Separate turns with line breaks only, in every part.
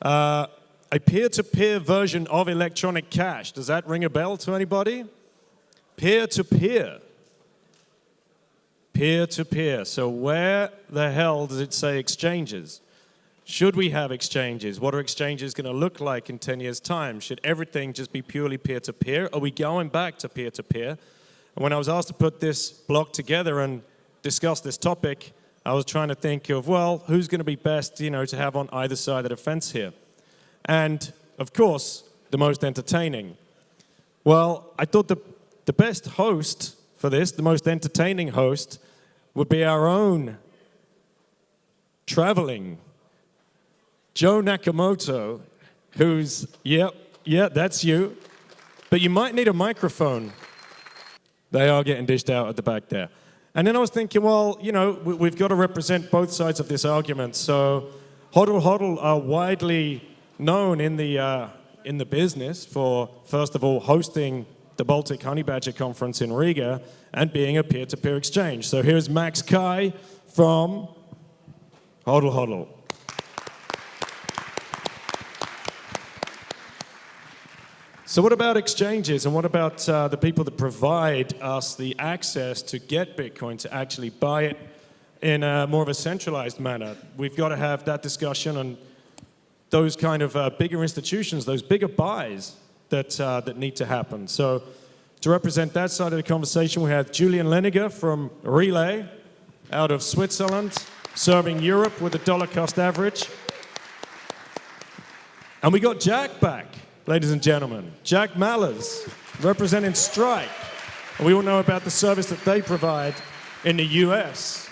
A peer-to-peer version of electronic cash. Does that ring a bell to anybody? Peer-to-peer. Peer-to-peer. So where the hell does it say exchanges? Should we have exchanges? What are exchanges going to look like in 10 years' time? Should everything just be purely peer-to-peer? Are we going back to peer-to-peer? And when I was asked to put this block together and discuss this topic, I was trying to think of, well, who's going to be best, to have on either side of the fence here? And, of course, the most entertaining. Well, I thought the best host for this, the most entertaining host, would be our own traveling Joe Nakamoto, who's, yeah, that's you. But you might need a microphone. They are getting dished out at the back there. And then I was thinking, well, we've got to represent both sides of this argument. So Hodl Hodl are widely known in the business for, first of all, hosting the Baltic Honey Badger Conference in Riga and being a peer-to-peer exchange. So here's Max Kai from Hodl Hodl. So what about exchanges, and what about the people that provide us the access to get Bitcoin, to actually buy it in more of a centralized manner? We've got to have that discussion on those kind of bigger institutions, those bigger buys that need to happen. So to represent that side of the conversation, we have Julian Liniger from Relay out of Switzerland, serving Europe with a dollar cost average. And we got Jack back, ladies and gentlemen. Jack Mallers, representing Strike. And we all know about the service that they provide in the US.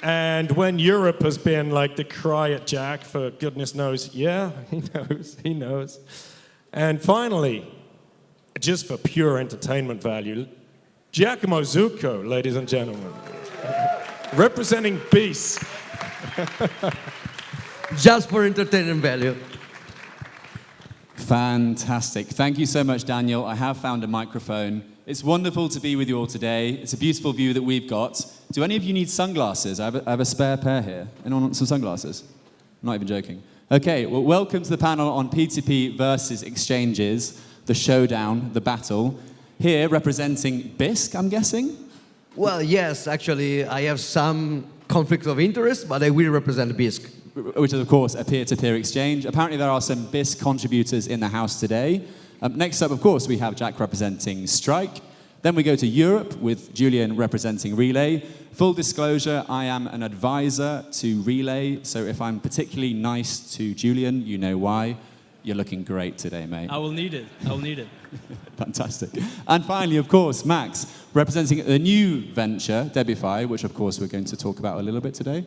And when Europe has been like the cry at Jack for goodness knows, yeah, he knows. And finally, just for pure entertainment value, Giacomo Zucco, ladies and gentlemen, representing Beast.
Just for entertainment value.
Fantastic. Thank you so much, Daniel. I have found a microphone. It's wonderful to be with you all today. It's a beautiful view that we've got. Do any of you need sunglasses? I have a spare pair here. Anyone want some sunglasses? I'm not even joking. Okay, well, welcome to the panel on P2P versus exchanges, the showdown, the battle. Here, representing BISC, I'm guessing?
Well, yes, actually, I have some conflict of interest, but I will represent BISC.
Which is, of course, a peer-to-peer exchange. Apparently, there are some BISC contributors in the house today. Next up, of course, we have Jack representing Strike. Then we go to Europe with Julian representing Relay. Full disclosure, I am an advisor to Relay, so if I'm particularly nice to Julian, you know why. You're looking great today, mate.
I will need it. I will need it.
Fantastic. And finally, of course, Max, representing a new venture, Debify, which, of course, we're going to talk about a little bit today.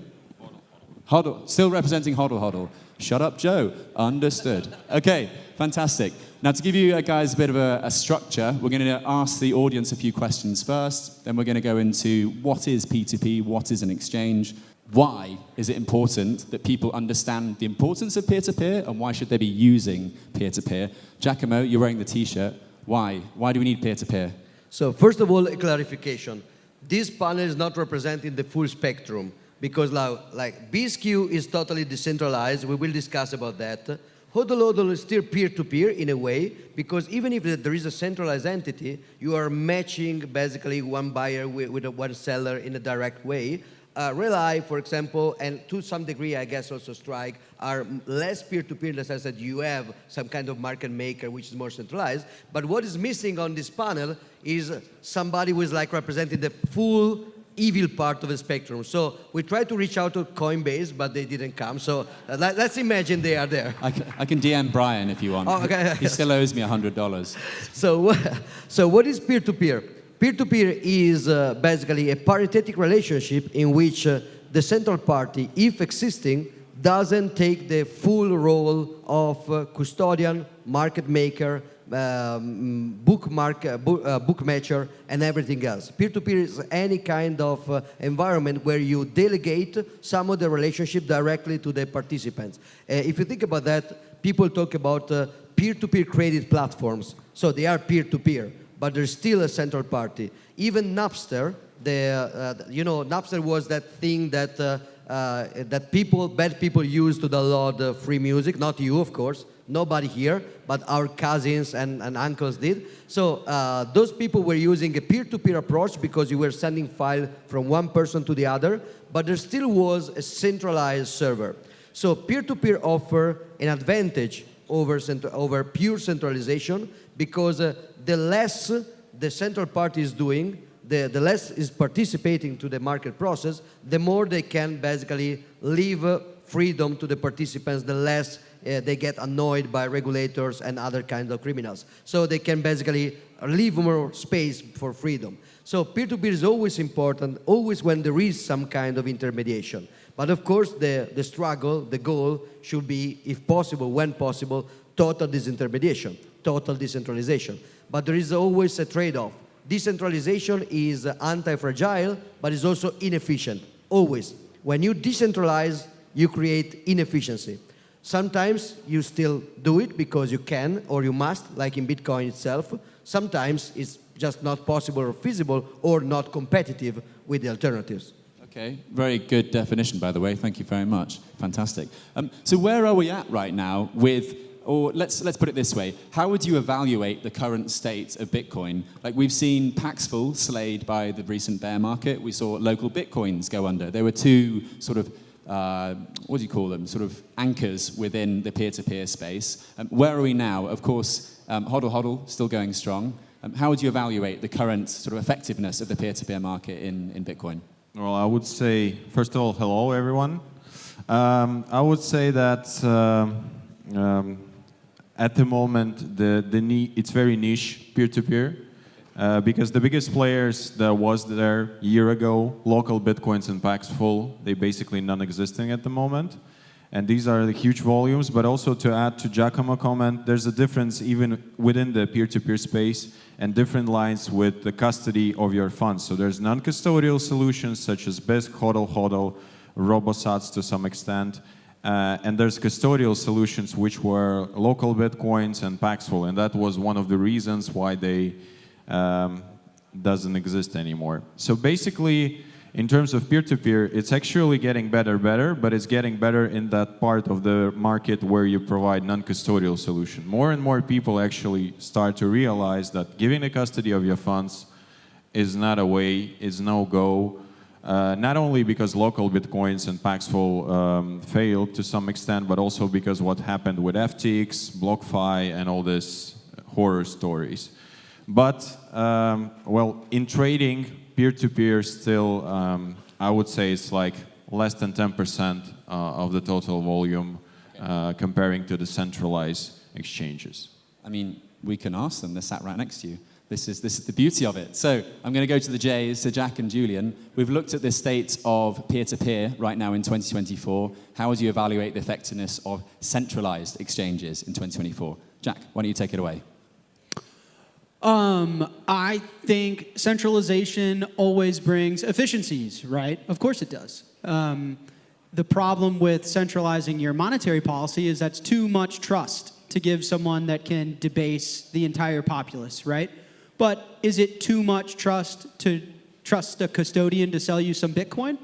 Hodl, still representing Hodl Hodl. Shut up, Joe. Understood. Okay, fantastic. Now, to give you guys a bit of a structure, we're going to ask the audience a few questions first. Then we're going to go into what is P2P, what is an exchange, why is it important that people understand the importance of peer-to-peer, and why should they be using peer-to-peer. Giacomo, you're wearing the T-shirt. Why? Why do we need peer-to-peer?
So, first of all, a clarification. This panel is not representing the full spectrum, because like BSQ is totally decentralized. We will discuss about that. Hodl Hodl is still peer-to-peer in a way, because even if there is a centralized entity, you are matching basically one buyer with one seller in a direct way. Relay, for example, and to some degree, I guess also Strike, are less peer-to-peer in the sense that you have some kind of market maker which is more centralized. But what is missing on this panel is somebody who is like representing the full evil part of the spectrum. So we tried to reach out to Coinbase, but they didn't come. So let's imagine they are there.
I can DM Brian if you want.
Oh, okay.
He still owes me $100.
So what is peer-to-peer? Peer-to-peer is basically a paritatic relationship in which the central party, if existing, doesn't take the full role of custodian, market maker, bookmaker, and everything else. Peer-to-peer is any kind of environment where you delegate some of the relationship directly to the participants. If you think about that, people talk about peer-to-peer credit platforms. So they are peer-to-peer, but there's still a central party. Even Napster, Napster was that thing that that bad people use to download free music. Not you, of course. Nobody here, but our cousins and uncles did. So those people were using a peer-to-peer approach because you were sending file from one person to the other, but there still was a centralized server. So peer-to-peer offer an advantage over pure centralization because the less the central party is doing, the less is participating to the market process, the more they can basically leave freedom to the participants, the less they get annoyed by regulators and other kinds of criminals. So they can basically leave more space for freedom. So peer-to-peer is always important, always when there is some kind of intermediation. But of course, the struggle, the goal should be, if possible, when possible, total disintermediation, total decentralization. But there is always a trade-off. Decentralization is anti-fragile, but is also inefficient, always. When you decentralize, you create inefficiency. Sometimes you still do it because you can or you must, like in Bitcoin itself. Sometimes it's just not possible or feasible or not competitive with the alternatives.
Okay, very good definition, by the way. Thank you very much. Fantastic. So where are we at right now with, or let's put it this way, how would you evaluate the current state of Bitcoin? Like we've seen Paxful slayed by the recent bear market. We saw local Bitcoins go under. There were two sort of what do you call them, sort of anchors within the peer-to-peer space. Where are we now? Of course, HODL still going strong. How would you evaluate the current sort of effectiveness of the peer-to-peer market in Bitcoin?
Well, I would say, first of all, hello, everyone. I would say that at the moment, it's very niche peer-to-peer. Because the biggest players that was there a year ago, local Bitcoins and Paxful, they basically non-existing at the moment. And these are the huge volumes, but also to add to Giacomo comment, there's a difference even within the peer-to-peer space and different lines with the custody of your funds. So there's non-custodial solutions such as BISC, HODL, RoboSats to some extent. And there's custodial solutions which were local Bitcoins and Paxful. And that was one of the reasons why they doesn't exist anymore. So basically, in terms of peer-to-peer, it's actually getting better, but it's getting better in that part of the market where you provide non-custodial solution. More and more people actually start to realize that giving the custody of your funds is not a way, is no-go. Not only because local Bitcoins and Paxful failed to some extent, but also because what happened with FTX, BlockFi, and all these horror stories. But, well, in trading, peer-to-peer still, I would say it's like less than 10% of the total volume comparing to the centralized exchanges.
I mean, we can ask them. They're sat right next to you. This is the beauty of it. So I'm going to go to the J's, to Jack and Julian. We've looked at the state of peer-to-peer right now in 2024. How would you evaluate the effectiveness of centralized exchanges in 2024? Jack, why don't you take it away?
I think centralization always brings efficiencies, right? Of course it does. The problem with centralizing your monetary policy is that's too much trust to give someone that can debase the entire populace, right? But is it too much trust to trust a custodian to sell you some Bitcoin?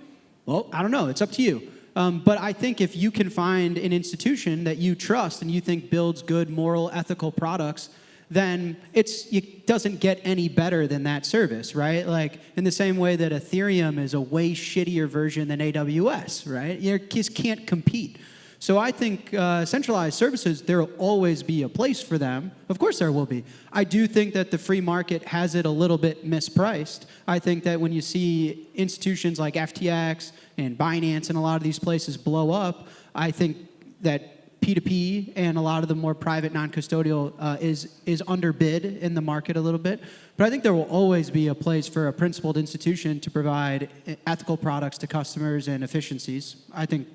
Well, I don't know. It's up to you. But I think if you can find an institution that you trust and you think builds good, moral, ethical products, then it doesn't get any better than that service, right? Like in the same way that Ethereum is a way shittier version than AWS, right? You just can't compete. So I think centralized services, there will always be a place for them. Of course there will be. I do think that the free market has it a little bit mispriced. I think that when you see institutions like FTX and Binance and a lot of these places blow up, I think that P2P and a lot of the more private non-custodial is underbid in the market a little bit. But I think there will always be a place for a principled institution to provide ethical products to customers and efficiencies. I think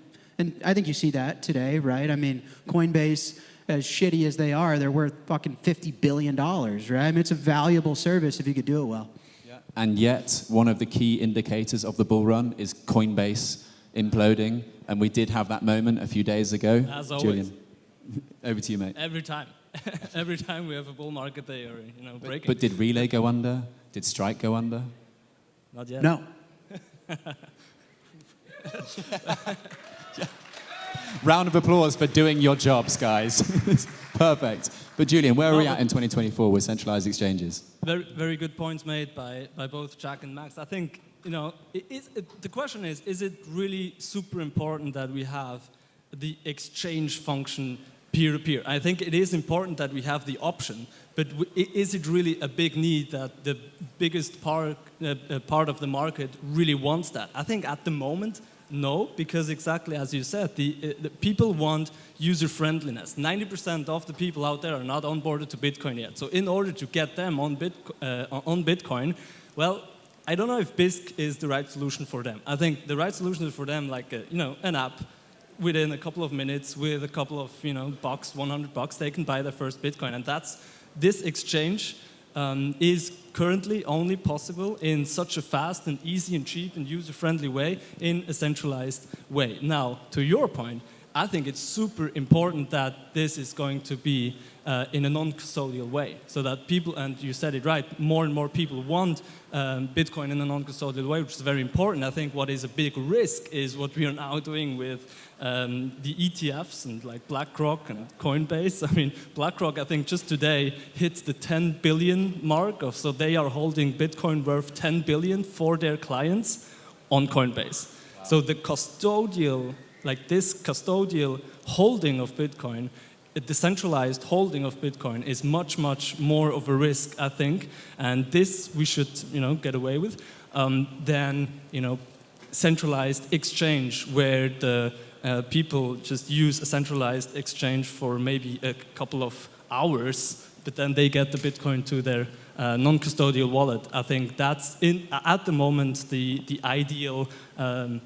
you see that today, right? I mean, Coinbase, as shitty as they are, they're worth fucking $50 billion, right? I mean, it's a valuable service if you could do it well.
Yeah. And yet, one of the key indicators of the bull run is Coinbase imploding. And we did have that moment a few days ago.
As always.
Julian, over to you, mate.
Every time. Every time we have a bull market, they are breaking.
But did Relay go under? Did Strike go under?
Not yet.
No.
Round of applause for doing your jobs, guys. Perfect. But Julian, where are we at in 2024 with centralized exchanges?
Very, very good points made by both Jack and Max. I think, the question is it really super important that we have the exchange function peer-to-peer? I think it is important that we have the option, but is it really a big need that the biggest part of the market really wants that? I think at the moment, no, because exactly as you said, the people want user-friendliness. 90% of the people out there are not onboarded to Bitcoin yet. So in order to get them on Bitcoin, well, I don't know if BISC is the right solution for them. I think the right solution is for them like an app within a couple of minutes with a couple of bucks, $100, they can buy their first Bitcoin, and this exchange is currently only possible in such a fast and easy and cheap and user-friendly way in a centralized way. Now, to your point, I think it's super important that this is going to be in a non-custodial way, so that people, and you said it right, more and more people want Bitcoin in a non-custodial way, which is very important. I think what is a big risk is what we are now doing with the ETFs and like BlackRock and Coinbase. I mean, BlackRock, I think just today hit the 10 billion mark so they are holding Bitcoin worth 10 billion for their clients on Coinbase. Wow. So the custodial, this custodial holding of Bitcoin, the decentralized holding of Bitcoin is much, much more of a risk, I think, and this we should, get away with, than, centralized exchange where the people just use a centralized exchange for maybe a couple of hours, but then they get the Bitcoin to their non-custodial wallet. I think that's, at the moment, the ideal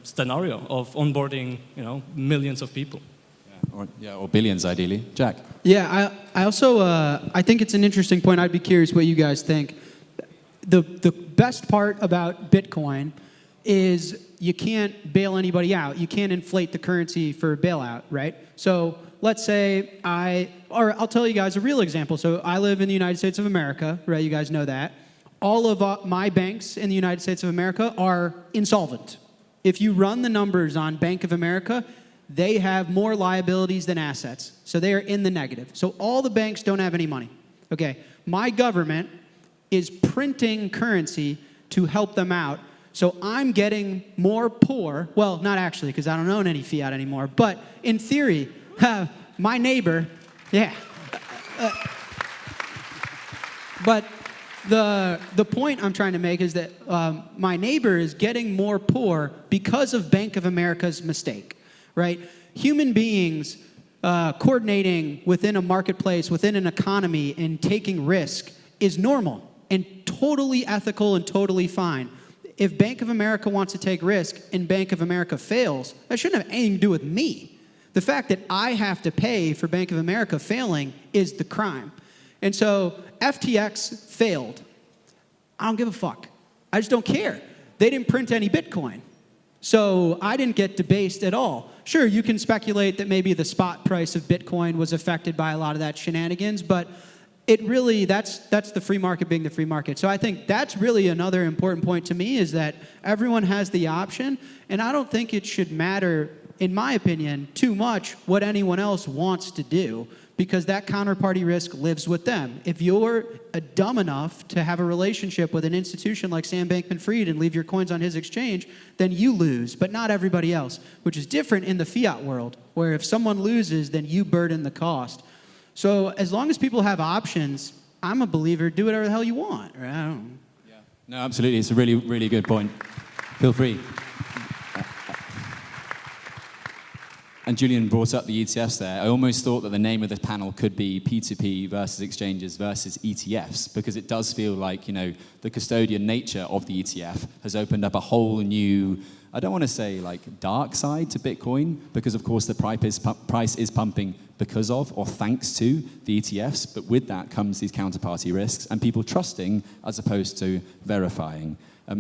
scenario of onboarding, millions of people.
Or billions, ideally. Jack?
Yeah, I also, I think it's an interesting point. I'd be curious what you guys think. The best part about Bitcoin is you can't bail anybody out. You can't inflate the currency for a bailout, right? So let's say I'll tell you guys a real example. So I live in the United States of America, right? You guys know that. All of my banks in the United States of America are insolvent. If you run the numbers on Bank of America, they have more liabilities than assets. So they are in the negative. So all the banks don't have any money. Okay, my government is printing currency to help them out. So I'm getting more poor. Well, not actually, because I don't own any fiat anymore. But in theory, my neighbor, yeah. But the point I'm trying to make is that my neighbor is getting more poor because of Bank of America's mistake. Right? Human beings coordinating within a marketplace, within an economy, and taking risk is normal and totally ethical and totally fine. If Bank of America wants to take risk and Bank of America fails, that shouldn't have anything to do with me. The fact that I have to pay for Bank of America failing is the crime. And so FTX failed. I don't give a fuck. I just don't care. They didn't print any Bitcoin. So I didn't get debased at all. Sure, you can speculate that maybe the spot price of Bitcoin was affected by a lot of that shenanigans, but it really, that's the free market being the free market. So I think that's really another important point to me, is that everyone has the option, and I don't think it should matter, in my opinion, too much what anyone else wants to do, because that counterparty risk lives with them. If you're dumb enough to have a relationship with an institution like Sam Bankman-Fried and leave your coins on his exchange, then you lose, but not everybody else, which is different in the fiat world, where if someone loses, then you burden the cost. So as long as people have options, I'm a believer, do whatever the hell you want. Right? I don't know.
Yeah. No, absolutely. It's a really, really good point. Feel free. And Julian brought up the ETFs there. I almost thought that the name of the panel could be P2P versus exchanges versus ETFs, because it does feel like, the custodian nature of the ETF has opened up a whole new, I don't want to say dark side to Bitcoin, because of course the price is pumping because of or thanks to the ETFs, but with that comes these counterparty risks and people trusting as opposed to verifying.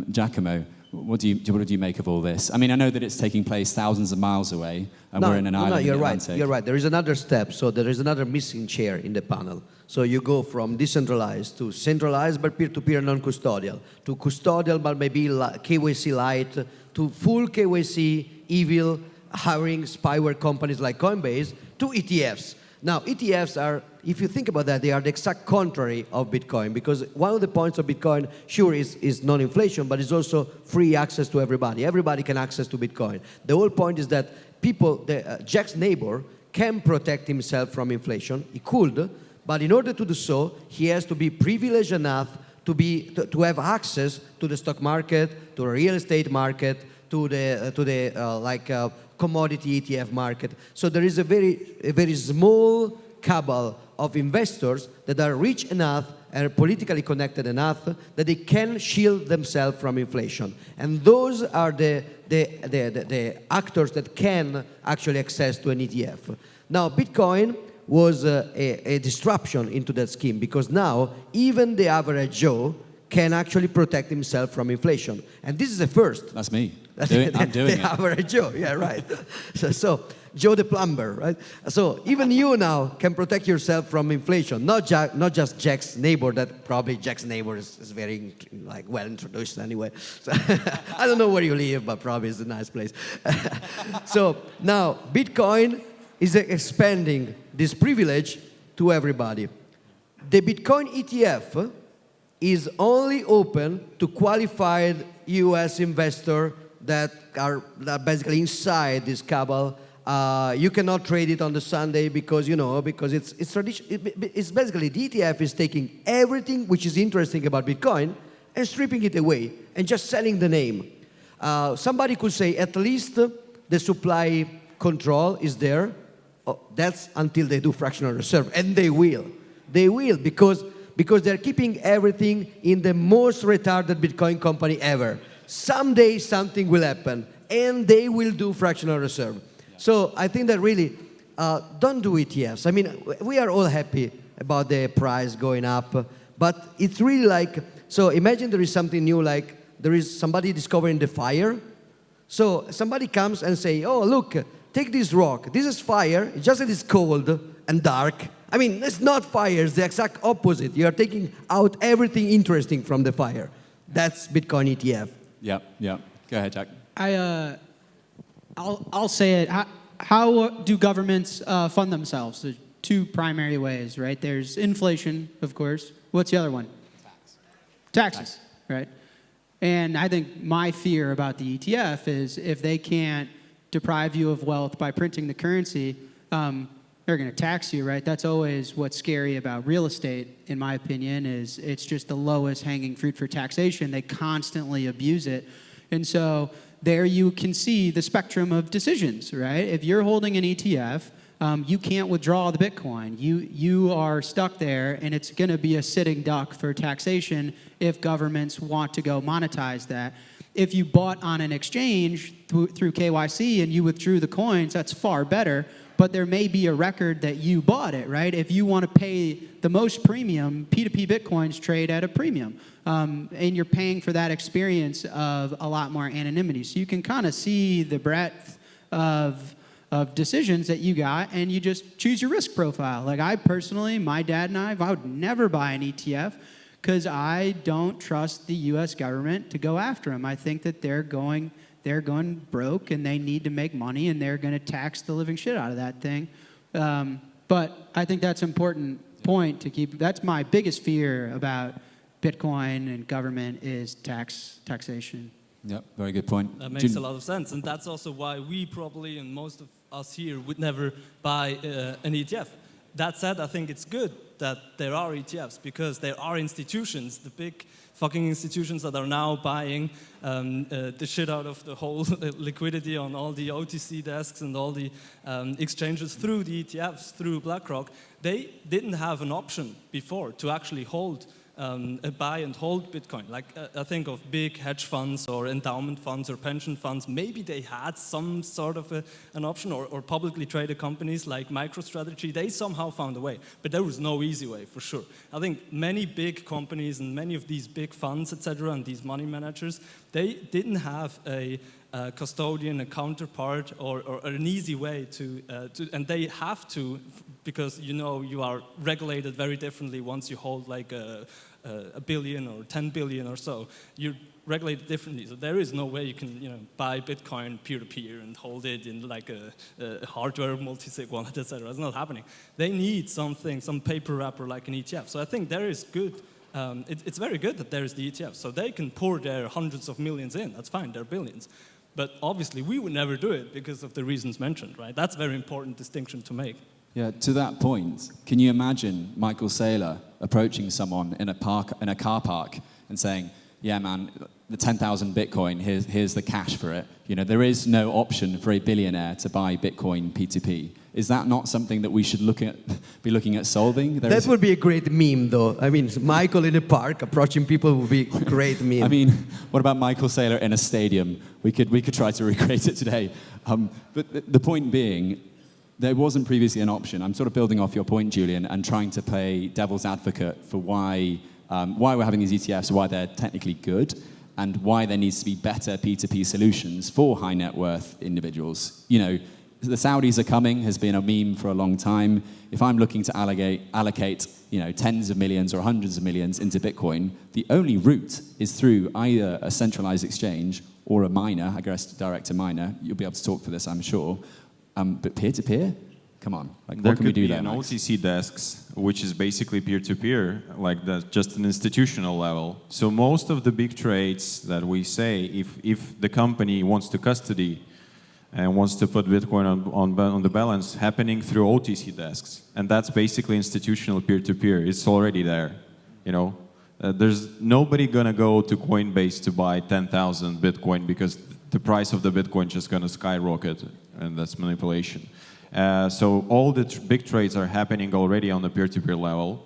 Giacomo, what do you make of all this? I mean, I know that it's taking place thousands of miles away, and we're in an island in the Atlantic.
You're right. There is another step. So there is another missing chair in the panel. So you go from decentralized to centralized, but peer-to-peer non-custodial, to custodial, but maybe KYC light, to full KYC, evil, hiring spyware companies like Coinbase, to ETFs. Now, ETFs are, if you think about that, they are the exact contrary of Bitcoin, because one of the points of Bitcoin, sure, is non-inflation, but it's also free access to everybody. Everybody can access to Bitcoin. The whole point is that people, Jack's neighbor can protect himself from inflation. He could, but in order to do so, he has to be privileged enough to have access to the stock market, to the real estate market, to the commodity ETF market. So there is a very small cabal of investors that are rich enough and politically connected enough that they can shield themselves from inflation. And those are the actors that can actually access to an ETF. Now, Bitcoin was a disruption into that scheme, because now even the average Joe can actually protect himself from inflation. And this is a first.
That's me. I'm doing it.
The average Joe, yeah, right. So Joe the plumber, right? So even you now can protect yourself from inflation, not just Jack's neighbor. That probably Jack's neighbor is very well introduced anyway. So I don't know where you live, but probably it's a nice place. So now Bitcoin is expanding this privilege to everybody. The Bitcoin ETF is only open to qualified U.S. investors that are basically inside this cabal. You cannot trade it on the Sunday because it's tradition. It's basically the ETF is taking everything which is interesting about Bitcoin and stripping it away and just selling the name. Somebody could say at least the supply control is there. Oh, that's until they do fractional reserve, and they will. They will because they're keeping everything in the most retarded Bitcoin company ever. Someday something will happen, and they will do fractional reserve. So I think that really, don't do ETFs. I mean, we are all happy about the price going up, but it's really so imagine there is something new, like there is somebody discovering the fire. So somebody comes and say, oh, look, take this rock. This is fire. It's just that it's cold and dark. I mean, it's not fire. It's the exact opposite. You are taking out everything interesting from the fire. That's Bitcoin ETF.
Yeah. Go ahead, Jack.
I'll say it. How do governments fund themselves? There's two primary ways, right? There's inflation, of course. What's the other one? Taxes, right? And I think my fear about the ETF is if they can't deprive you of wealth by printing the currency, they're going to tax you, right? That's always what's scary about real estate, in my opinion, is it's just the lowest hanging fruit for taxation. They constantly abuse it. And so there you can see the spectrum of decisions, right? If you're holding an ETF, you can't withdraw the Bitcoin. You are stuck there, and it's going to be a sitting duck for taxation if governments want to go monetize that. If you bought on an exchange through KYC and you withdrew the coins, that's far better, but there may be a record that you bought it, right? If you want to pay the most premium, P2P Bitcoins trade at a premium, and you're paying for that experience of a lot more anonymity. So you can kind of see the breadth of decisions that you got, and you just choose your risk profile. Like I personally, my dad and I would never buy an ETF because I don't trust the U.S. government to go after them. I think that they're going broke and they need to make money and they're going to tax the living shit out of that thing. But I think that's an important point to keep. That's my biggest fear about Bitcoin and government is taxation.
Yep, very good point.
That makes a lot of sense. And that's also why we probably, and most of us here, would never buy an ETF. That said, I think it's good that there are ETFs because there are institutions, the big fucking institutions that are now buying the shit out of the whole liquidity on all the OTC desks and all the exchanges through the ETFs, through BlackRock. They didn't have an option before to actually hold buy and hold Bitcoin. Like I think of big hedge funds or endowment funds or pension funds. Maybe they had some sort of an option, or publicly traded companies like MicroStrategy. They somehow found a way, but there was no easy way for sure. I think many big companies and many of these big funds, etc., and these money managers, they didn't have a custodian, a counterpart, or an easy way to, and they have to, because you are regulated very differently once you hold like a billion or 10 billion or so. You're regulated differently, so there is no way you can buy Bitcoin peer-to-peer and hold it in like a hardware multi-sig wallet, etc. It's not happening. They need something, some paper wrapper like an ETF. So I think there is good. It's very good that there is the ETF, so they can pour their hundreds of millions in. That's fine, they're billions. But obviously, we would never do it because of the reasons mentioned, right? That's a very important distinction to make.
Yeah, to that point, can you imagine Michael Saylor approaching someone in a car park and saying, yeah, man, the 10,000 Bitcoin, here's the cash for it. There is no option for a billionaire to buy Bitcoin P2P. Is that not something that we should be looking at solving?
That would be a great meme, though. I mean, Michael in a park approaching people would be a great meme.
I mean, what about Michael Saylor in a stadium? We could try to recreate it today. But the point being, there wasn't previously an option. I'm sort of building off your point, Julian, and trying to play devil's advocate for why we're having these ETFs, why they're technically good, and why there needs to be better P2P solutions for high net worth individuals. The Saudis are coming has been a meme for a long time. If I'm looking to allocate tens of millions or hundreds of millions into Bitcoin, the only route is through either a centralized exchange or a miner, I guess direct to miner. You'll be able to talk for this, I'm sure. But peer-to-peer? Come on. Like, what can we do there,
There could
Max?
be an OTC desks, which is basically peer-to-peer, like just an institutional level. So most of the big trades that we say, if the company wants to custody and wants to put Bitcoin on the balance, happening through OTC desks. And that's basically institutional peer-to-peer. It's already there, There's nobody going to go to Coinbase to buy 10,000 Bitcoin because the price of the Bitcoin just going to skyrocket, and that's manipulation. So all the big trades are happening already on the peer-to-peer level.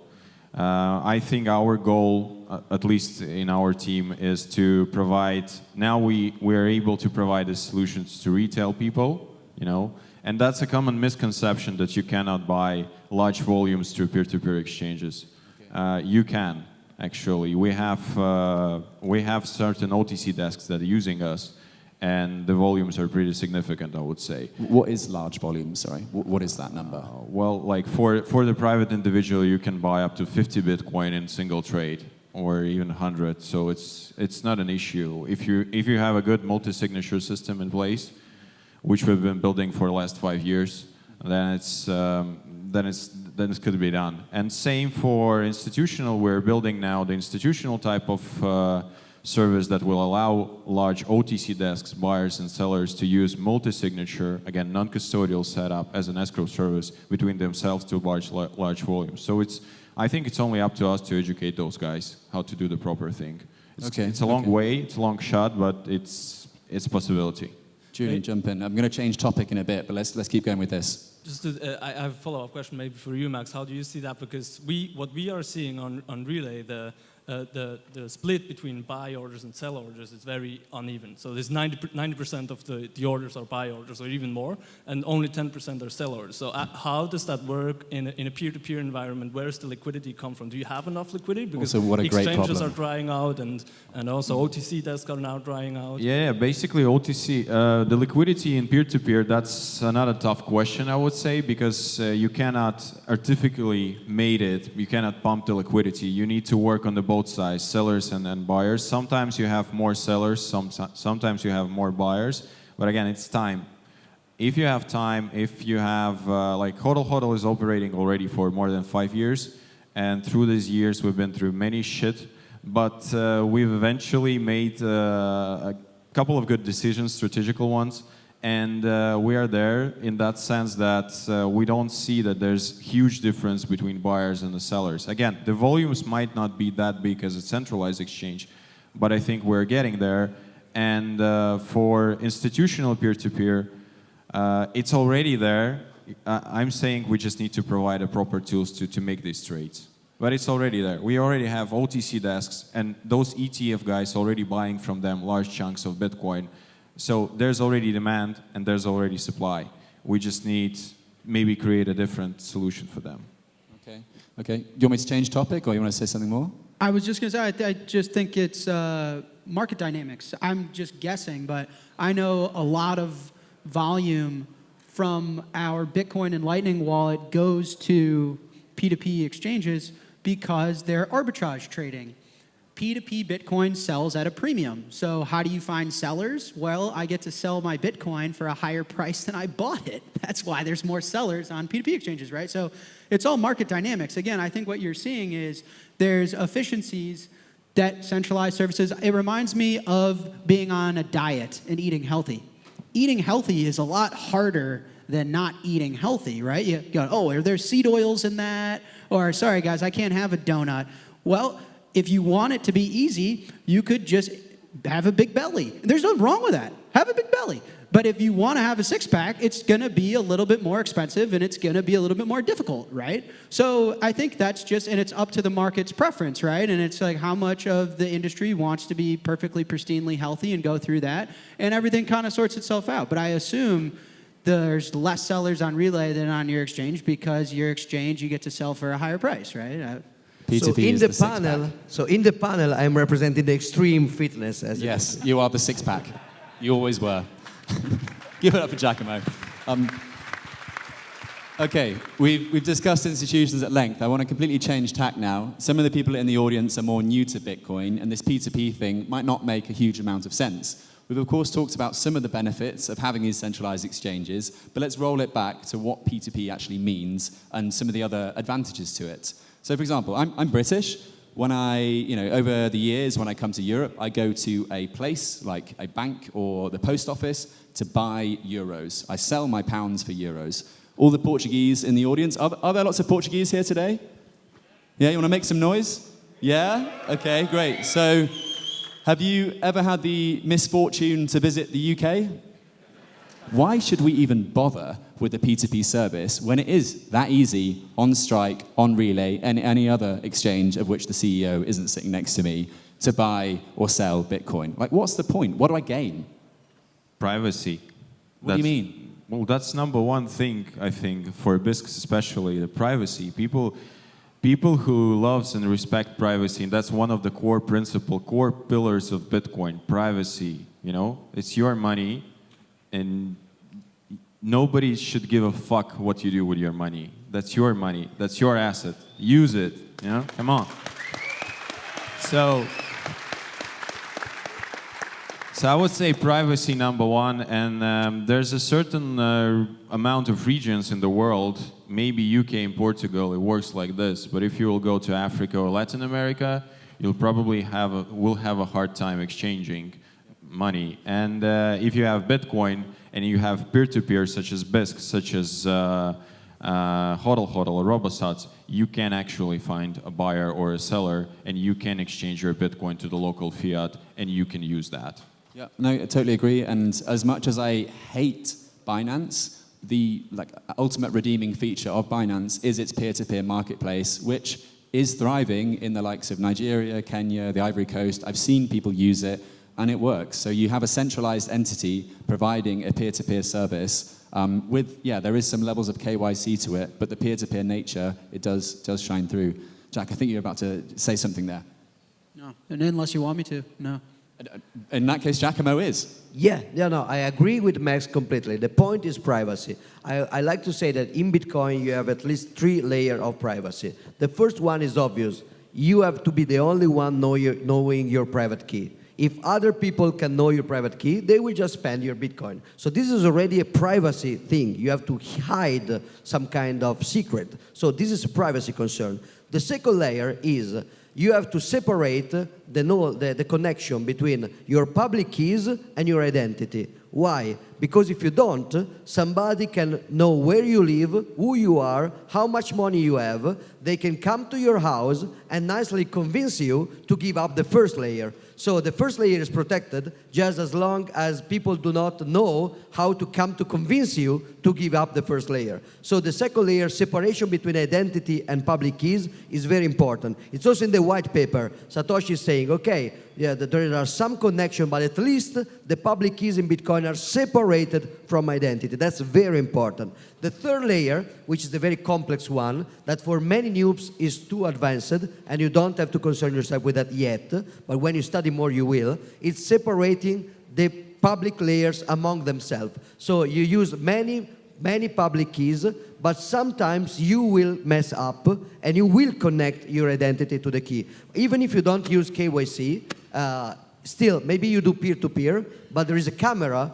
I think our goal, at least in our team, is to provide, now we are able to provide the solutions to retail people, and that's a common misconception that you cannot buy large volumes through peer-to-peer exchanges. You can, actually. We have certain OTC desks that are using us, and the volumes are pretty significant, I would say.
What is large volume, sorry? What is that number?
Well, like for the private individual, you can buy up to 50 Bitcoin in single trade, or even 100. So it's not an issue. If you have a good multi-signature system in place, which we've been building for the last 5 years, then it could be done. And same for institutional. We're building now the institutional type of service that will allow large OTC desks, buyers and sellers, to use multi-signature, again, non-custodial setup as an escrow service between themselves to large volumes. So I think it's only up to us to educate those guys how to do the proper thing. It's a long way, it's a long shot, but it's a possibility.
Julian, jump in. I'm going to change topic in a bit, but let's keep going with this.
Just I have a follow-up question maybe for you, Max. How do you see that? Because what we are seeing on Relay, the split between buy orders and sell orders is very uneven. So there's 90% of the orders are buy orders or even more, and only 10% are sell orders. So how does that work in a peer-to-peer environment? Where does the liquidity come from? Do you have enough liquidity? Because
also, what a great
exchanges
problem.
are drying out, and also OTC desks are now drying out.
Yeah, basically OTC, the liquidity in peer-to-peer, that's another tough question, I would say, because you cannot artificially made it, you cannot pump the liquidity. You need to work on the both sides, sellers and buyers. Sometimes you have more sellers, sometimes you have more buyers, but again, it's time. If you have time, if you have, like HODL is operating already for more than 5 years, and through these years we've been through many shit, but we've eventually made a couple of good decisions, strategical ones, and we are there in that sense that we don't see that there's huge difference between buyers and the sellers. Again, the volumes might not be that big as a centralized exchange, but I think we're getting there. And for institutional peer-to-peer, it's already there. I'm saying we just need to provide a proper tools to make these trades. but it's already there. We already have OTC desks, and those ETF guys already buying from them large chunks of Bitcoin. So there's already demand and there's already supply. We just need maybe create a different solution for them.
Okay. Okay. Do you want me to change topic, or you want to say something more?
I was just going to say, I just think it's market dynamics. I'm just guessing, but I know a lot of volume from our Bitcoin and Lightning wallet goes to P2P exchanges because they're arbitrage trading. P2P Bitcoin sells at a premium. So how do you find sellers? Well, I get to sell my Bitcoin for a higher price than I bought it. That's why there's more sellers on P2P exchanges, right? So it's all market dynamics. Again, I think what you're seeing is there's efficiencies that centralized services. It reminds me of being on a diet and eating healthy. Eating healthy is a lot harder than not eating healthy, right? You go, oh, are there seed oils in that? Or, sorry, guys, I can't have a donut. Well, if you want it to be easy, you could just have a big belly. There's nothing wrong with that. Have a big belly. But if you want to have a six-pack, it's going to be a little bit more expensive and it's going to be a little bit more difficult, right? So I think that's just, and it's up to the market's preference, right? And it's like how much of the industry wants to be perfectly pristinely healthy and go through that, and everything kind of sorts itself out. But I assume there's less sellers on Relay than on your exchange because your exchange you get to sell for a higher price, right?
P2P
So in the panel, I'm representing the extreme fitness. As
yes, you are the six-pack. You always were. Give it up for Giacomo. Okay, we've discussed institutions at length. I want to completely change tack now. Some of the people in the audience are more new to Bitcoin, and this P2P thing might not make a huge amount of sense. We've, of course, talked about some of the benefits of having these centralized exchanges, but let's roll it back to what P2P actually means and some of the other advantages to it. So, for example, I'm British. When over the years, when I come to Europe, I go to a place like a bank or the post office to buy euros. I sell my pounds for euros. All the Portuguese in the audience, are there lots of Portuguese here today? Yeah, you want to make some noise? Yeah? Okay, great. So, have you ever had the misfortune to visit the UK? Why should we even bother with the P2P service when it is that easy on Strike, on Relay, and any other exchange of which the CEO isn't sitting next to me to buy or sell Bitcoin? Like, what's the point? What do I gain?
Privacy.
What do you mean?
Well, that's number one thing, I think, for BISCs especially, the privacy. People who loves and respect privacy, and that's one of the core pillars of Bitcoin, privacy. You know, it's your money, and nobody should give a fuck what you do with your money. That's your money. That's your asset. Use it. You know, come on. So I would say privacy number one, and there's a certain amount of regions in the world, maybe UK and Portugal, it works like this, but if you will go to Africa or Latin America, you'll probably will have a hard time exchanging money. And if you have Bitcoin and you have peer-to-peer such as BISC, such as HODL or RoboSats, you can actually find a buyer or a seller, and you can exchange your Bitcoin to the local fiat, and you can use that.
Yeah, no, I totally agree. And as much as I hate Binance, the ultimate redeeming feature of Binance is its peer-to-peer marketplace, which is thriving in the likes of Nigeria, Kenya, the Ivory Coast. I've seen people use it, and it works. So you have a centralized entity providing a peer-to-peer service there is some levels of KYC to it, but the peer-to-peer nature, it does shine through. Jack, I think you're about to say something there.
No, and unless you want me to, no.
In that case, Giacomo is.
No, I agree with Max completely. The point is privacy. I like to say that in Bitcoin, you have at least 3 layers of privacy. The first one is obvious. You have to be the only one knowing your private key. If other people can know your private key, they will just spend your Bitcoin. So this is already a privacy thing. You have to hide some kind of secret. So this is a privacy concern. The second layer is you have to separate the connection between your public keys and your identity. Why? Because if you don't, somebody can know where you live, who you are, how much money you have. They can come to your house and nicely convince you to give up the first layer. So the first layer is protected just as long as people do not know how to come to convince you to give up the first layer. So the second layer, separation between identity and public keys, is very important. It's also in the white paper. Satoshi is saying, okay, yeah, there are some connection, but at least the public keys in Bitcoin are separated from identity. That's very important. The third layer, which is the very complex one, that for many noobs is too advanced, and you don't have to concern yourself with that yet, but when you study more, you will. It's separating the public layers among themselves. So you use many public keys, but sometimes you will mess up and you will connect your identity to the key. Even if you don't use KYC, still, maybe you do peer-to-peer, but there is a camera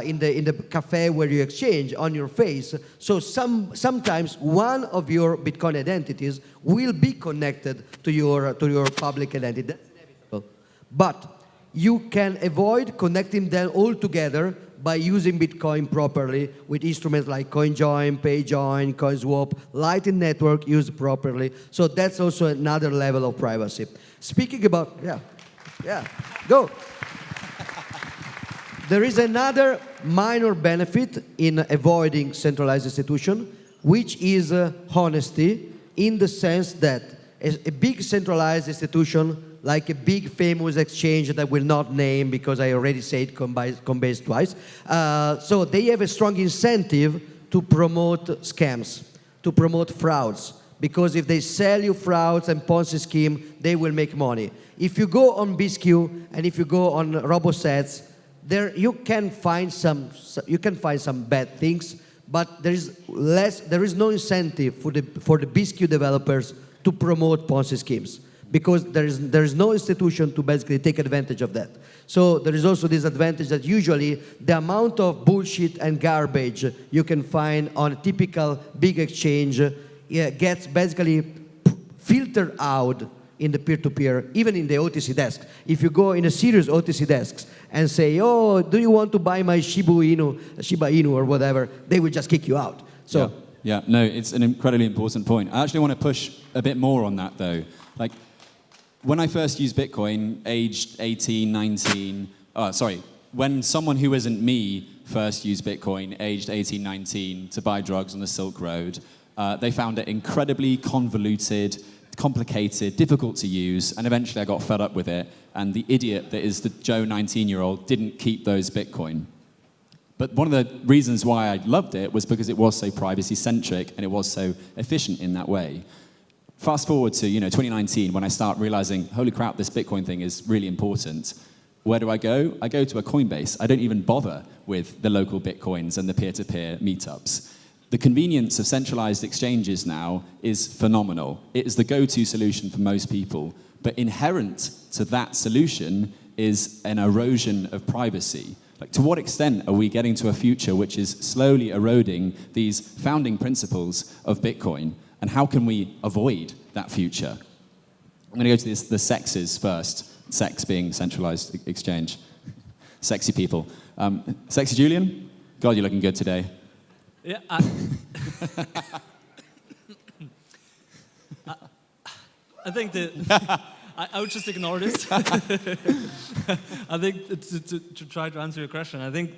in the cafe where you exchange on your face. So sometimes one of your Bitcoin identities will be connected to your public identity. That's inevitable. But you can avoid connecting them all together by using Bitcoin properly with instruments like CoinJoin, PayJoin, CoinSwap, Lightning Network used properly. So that's also another level of privacy. Speaking about, go. There is another minor benefit in avoiding centralized institution, which is honesty, in the sense that a big centralized institution, like a big famous exchange that I will not name because I already said Coinbase twice, so they have a strong incentive to promote scams, to promote frauds, because if they sell you frauds and Ponzi scheme, they will make money. If you go on BSQ and if you go on RoboSets, there you can find some bad things, but there is no incentive for the BSQ developers to promote Ponzi schemes, because there is no institution to basically take advantage of that. So there is also this advantage that usually the amount of bullshit and garbage you can find on a typical big exchange gets basically filtered out in the peer-to-peer, even in the OTC desk. If you go in a serious OTC desks and say, oh, do you want to buy my Shiba Inu or whatever, they will just kick you out. So
yeah, no, it's an incredibly important point. I actually want to push a bit more on that, though. Like, when I first used Bitcoin, aged 18, 19, when someone who isn't me first used Bitcoin, aged 18, 19, to buy drugs on the Silk Road, they found it incredibly convoluted, complicated, difficult to use, and eventually I got fed up with it, and the idiot that is the Joe 19-year-old didn't keep those Bitcoin. But one of the reasons why I loved it was because it was so privacy-centric and it was so efficient in that way. Fast forward to 2019, when I start realizing, holy crap, this Bitcoin thing is really important. Where do I go? I go to a Coinbase. I don't even bother with the local Bitcoins and the peer-to-peer meetups. The convenience of centralized exchanges now is phenomenal. It is the go-to solution for most people. But inherent to that solution is an erosion of privacy. Like, to what extent are we getting to a future which is slowly eroding these founding principles of Bitcoin? And how can we avoid that future? I'm going to go to the sexes first. Sex being centralized exchange. Sexy people. Sexy Julian? God, you're looking good today.
Yeah, I think that I would just ignore this. I think to try to answer your question, I think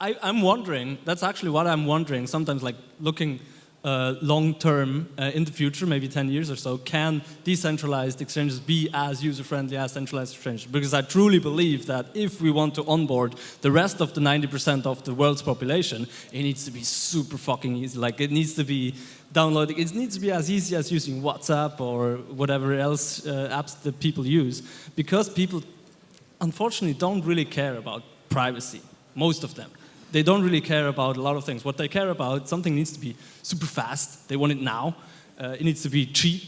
I'm wondering, that's actually what I'm wondering, sometimes like looking long term in the future, maybe 10 years or so, can decentralized exchanges be as user-friendly as centralized exchanges? Because I truly believe that if we want to onboard the rest of the 90% of the world's population, it needs to be super fucking easy. Like, it needs to be downloading, it needs to be as easy as using WhatsApp or whatever else apps that people use. Because people, unfortunately, don't really care about privacy, most of them. They don't really care about a lot of things. What they care about, something needs to be super fast. They want it now. It needs to be cheap.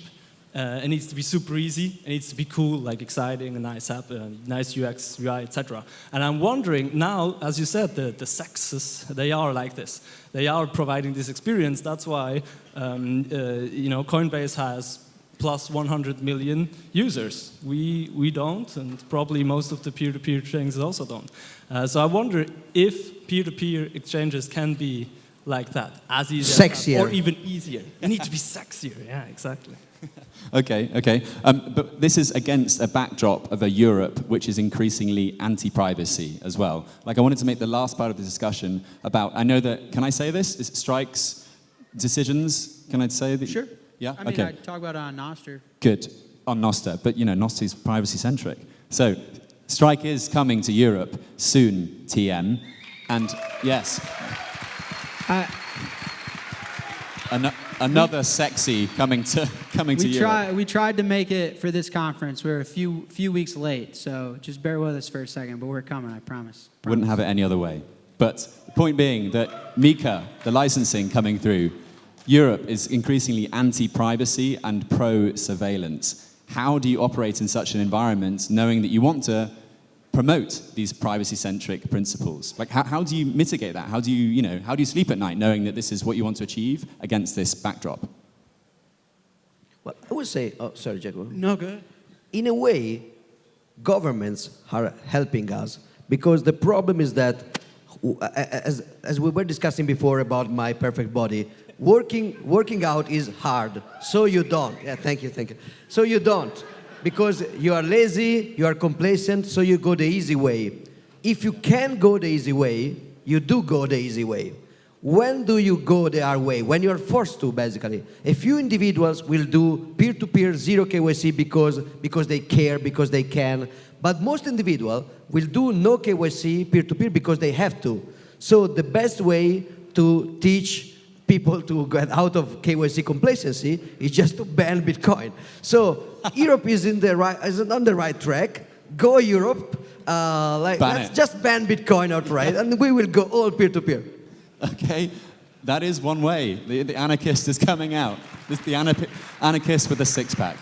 It needs to be super easy. It needs to be cool, like exciting, a nice app, nice UX, UI, etc. And I'm wondering now, as you said, the sexes, they are like this. They are providing this experience. That's why Coinbase has plus 100 million users. We don't, and probably most of the peer-to-peer chains also don't. So I wonder if peer-to-peer exchanges can be like that, as easy as
Sexier.
that, or even easier. They need to be sexier, yeah, exactly.
Okay. But this is against a backdrop of a Europe which is increasingly anti-privacy as well. Like, I wanted to make the last part of the discussion about, I know that, can I say this? Is it strikes, decisions? Can I say that?
Sure.
Yeah?
I mean,
okay.
I talk about it on Noster.
Good. On Noster. But, Noster's privacy-centric. So, strike is coming to Europe soon, TM. And, yes. Another sexy coming to Europe.
We tried to make it for this conference. We're a few weeks late, so just bear with us for a second, but we're coming, I promise.
Wouldn't have it any other way. But the point being that MiCA, the licensing coming through, Europe is increasingly anti-privacy and pro-surveillance. How do you operate in such an environment knowing that you want to promote these privacy-centric principles? Like, how do you mitigate that? How do you sleep at night knowing that this is what you want to achieve against this backdrop?
Well, I would say, sorry, Giacomo.
No, good.
In a way, governments are helping us because the problem is that, as we were discussing before about my perfect body, working out is hard. So you don't. Yeah, thank you. So you don't. Because you are lazy, you are complacent, so you go the easy way. If you can go the easy way, you do go the easy way. When do you go the hard way? When you are forced to, basically. A few individuals will do peer-to-peer zero KYC because they care, because they can. But most individuals will do no KYC peer-to-peer because they have to. So the best way to teach people to get out of KYC complacency is just to ban Bitcoin. So Europe is on the right track. Go Europe. Let's just ban Bitcoin outright, and we will go all peer-to-peer.
Okay, that is one way. The anarchist is coming out. The anarchist with a six-pack.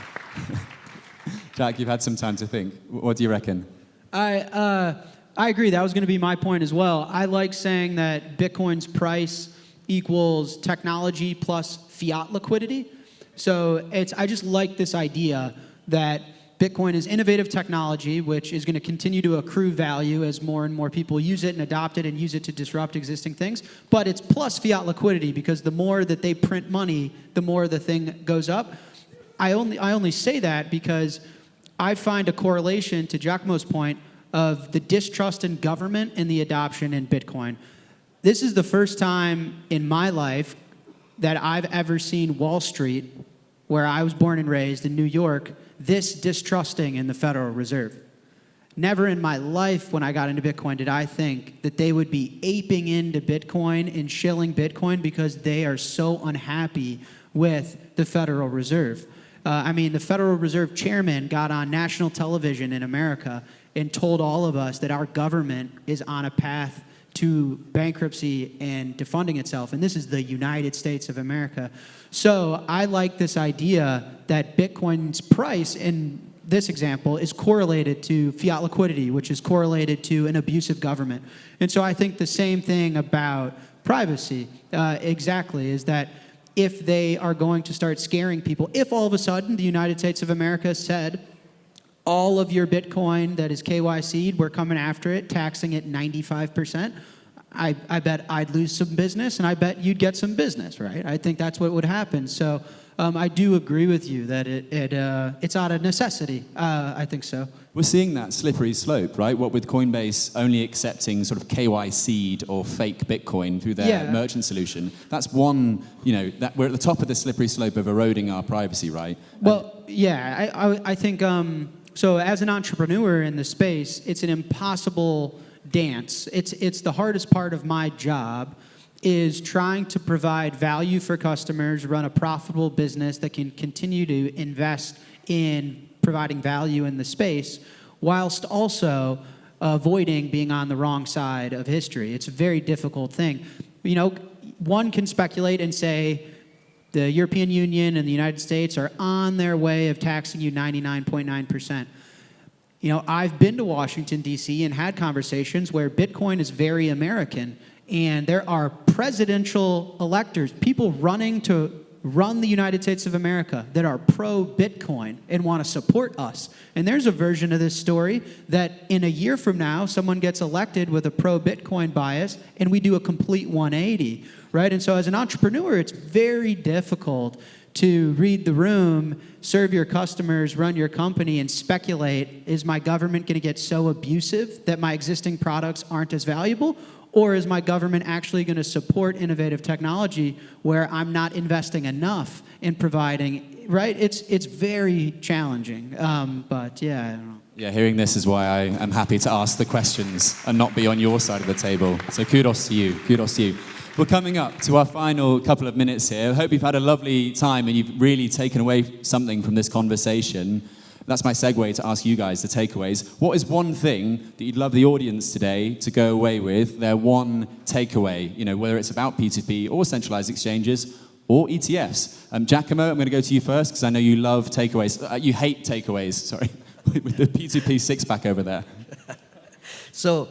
Jack, you've had some time to think. What do you reckon?
I agree. That was going to be my point as well. I like saying that Bitcoin's price equals technology plus fiat liquidity. So I just like this idea that Bitcoin is innovative technology, which is going to continue to accrue value as more and more people use it and adopt it and use it to disrupt existing things. But it's plus fiat liquidity because the more that they print money, the more the thing goes up. I only say that because I find a correlation to Giacomo's point of the distrust in government and the adoption in Bitcoin. This is the first time in my life that I've ever seen Wall Street, where I was born and raised in New York, this distrusting in the Federal Reserve. Never in my life when I got into Bitcoin did I think that they would be aping into Bitcoin and shilling Bitcoin because they are so unhappy with the Federal Reserve. The Federal Reserve chairman got on national television in America and told all of us that our government is on a path to bankruptcy and defunding itself. And this is the United States of America. So I like this idea that Bitcoin's price in this example is correlated to fiat liquidity, which is correlated to an abusive government. And so I think the same thing about privacy exactly is that if they are going to start scaring people, if all of a sudden the United States of America said, all of your Bitcoin that is KYC'd, we're coming after it, taxing it 95%. I bet I'd lose some business, and I bet you'd get some business, right? I think that's what would happen. So I do agree with you that it's out of necessity. I think so.
We're seeing that slippery slope, right? What with Coinbase only accepting sort of KYC'd or fake Bitcoin through their merchant solution. That's one, that we're at the top of the slippery slope of eroding our privacy, right?
Well, I think... So as an entrepreneur in the space, it's an impossible dance. It's the hardest part of my job is trying to provide value for customers, run a profitable business that can continue to invest in providing value in the space, whilst also avoiding being on the wrong side of history. It's a very difficult thing. One can speculate and say, the European Union and the United States are on their way of taxing you 99.9%. I've been to Washington, D.C. and had conversations where Bitcoin is very American, and there are presidential electors, people running to run the United States of America that are pro-Bitcoin and want to support us. And there's a version of this story that in a year from now, someone gets elected with a pro-Bitcoin bias and we do a complete 180, right? And so as an entrepreneur, it's very difficult to read the room, serve your customers, run your company, and speculate, is my government going to get so abusive that my existing products aren't as valuable? Or is my government actually going to support innovative technology where I'm not investing enough in providing, right? It's very challenging, but yeah, I don't know.
Yeah, hearing this is why I am happy to ask the questions and not be on your side of the table. So kudos to you, kudos to you. We're coming up to our final couple of minutes here. I hope you've had a lovely time and you've really taken away something from this conversation. That's my segue to ask you guys the takeaways. What is one thing that you'd love the audience today to go away with, their one takeaway, you know, whether it's about P2P or centralized exchanges or ETFs? Giacomo, I'm going to go to you first because I know you love takeaways. You hate takeaways, sorry, with the P2P six-pack over there.
So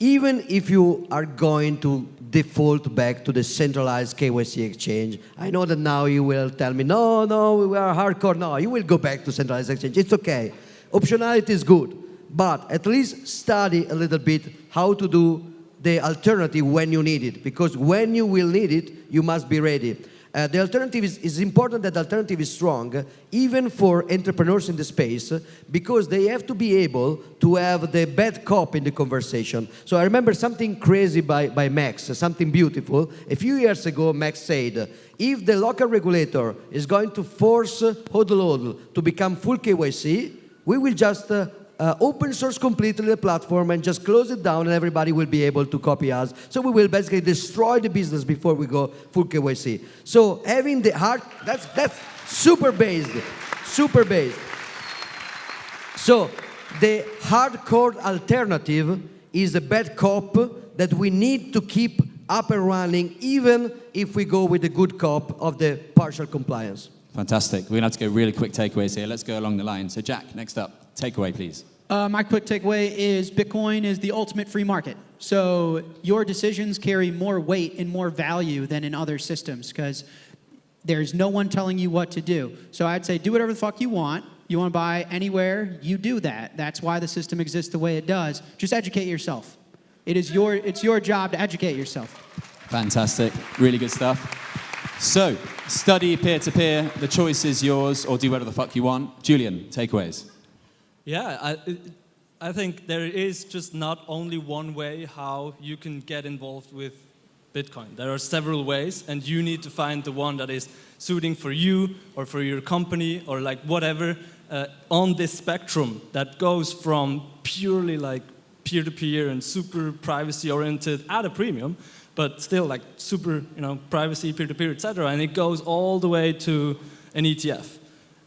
even if you are going to default back to the centralized KYC exchange, I know that now you will tell me, no, we are hardcore. No, you will go back to centralized exchange. It's okay. Optionality is good, but at least study a little bit how to do the alternative when you need it, because when you will need it, you must be ready. The alternative is important that the alternative is strong, even for entrepreneurs in the space, because they have to be able to have the bad cop in the conversation. So I remember something crazy by Max, something beautiful. A few years ago, Max said, if the local regulator is going to force HODL to become full KYC, we will just open source completely the platform and just close it down and everybody will be able to copy us. So we will basically destroy the business before we go full KYC. So having the hard, that's super based. So the hardcore alternative is a bad cop that we need to keep up and running even if we go with the good cop of the partial compliance.
Fantastic. We're going to have to go really quick takeaways here. Let's go along the line. So Jack, next up, takeaway, please.
My quick takeaway is Bitcoin is the ultimate free market. So your decisions carry more weight and more value than in other systems because there's no one telling you what to do. So I'd say do whatever the fuck you want. You want to buy anywhere, you do that. That's why the system exists the way it does. Just educate yourself. It's your job to educate yourself.
Fantastic. Really good stuff. So, study peer-to-peer, the choice is yours, or do whatever the fuck you want. Julian, takeaways.
Yeah, I think there is just not only one way how you can get involved with Bitcoin. There are several ways, and you need to find the one that is suiting for you or for your company or like whatever on this spectrum that goes from purely like peer-to-peer and super privacy-oriented at a premium, but still like super, privacy, peer-to-peer, etc. And it goes all the way to an ETF.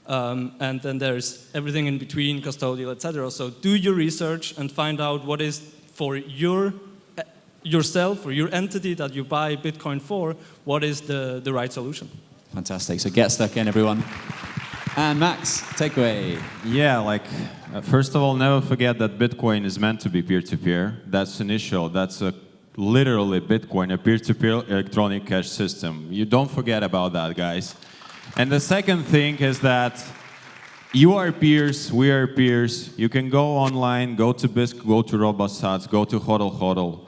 And then there's everything in between, custodial, etc. So do your research and find out what is for yourself or your entity that you buy Bitcoin for, what is the right solution.
Fantastic. So get stuck in, everyone. And Max, takeaway.
Yeah, first of all, never forget that Bitcoin is meant to be peer-to-peer. That's initial. That's literally Bitcoin, a peer-to-peer electronic cash system. You don't forget about that, guys. And the second thing is that you are peers, we are peers. You can go online, go to BISC, go to Robosats, go to HODL,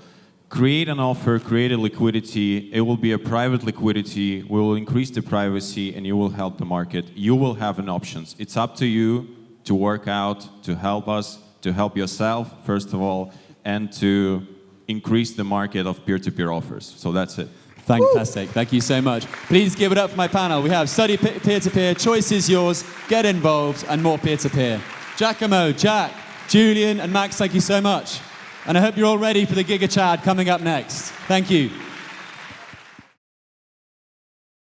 create an offer, create a liquidity. It will be a private liquidity. We will increase the privacy and you will help the market. You will have an options. It's up to you to work out, to help us, to help yourself, first of all, and to increase the market of peer-to-peer offers. So that's it.
Fantastic. Thank you so much. Please give it up for my panel. We have study peer-to-peer, choice is yours, get involved, and more peer-to-peer. Giacomo, Jack, Julian, and Max, thank you so much. And I hope you're all ready for the Giga Chad coming up next. Thank you.